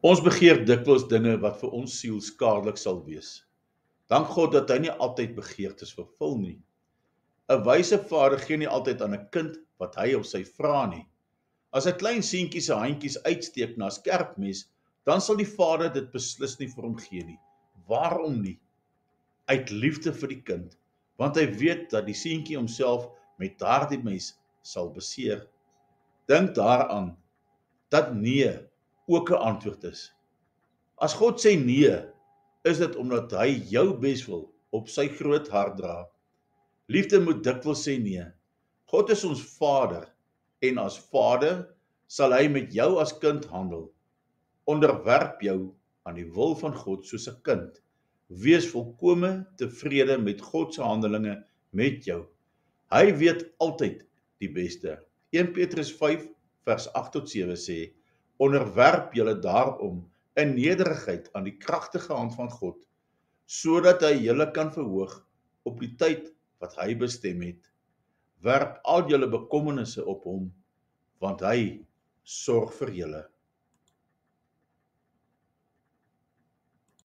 Ons begeer dikwels dinge wat vir ons siel skadelik sal wees. Dank God dat hy nie altyd begeertes vervul nie. 'n Wyse vader gee nie altyd aan 'n kind wat hy of sy vra nie. As 'n klein seentjie se handjies uitsteek na 'n skerp mes, dan sal die vader dit beslis nie vir hom gee nie. Waarom nie? Uit liefde vir die kind, want hy weet dat die seentjie homself met daardie mes sal beseer. Dink daaraan dat nee ook 'n antwoord is. As God sê nee, is dit omdat hy jou beswil op sy groot hart dra. Liefde moet dikwels sê nee. God is ons Vader en as Vader sal hy met jou as kind handel. Onderwerp jou aan die wil van God soos 'n kind. Wees volkome tevrede met God se handelinge met jou. Hy weet altyd die beste. 1 Petrus 5 vers 8 tot 7 sê: Onderwerp julle daarom in nederigheid aan die kragtige hand van God, sodat hy julle kan verhoog op die tyd wat hy bestem het. Werp al julle bekommernisse op hom, want hy sorg vir julle.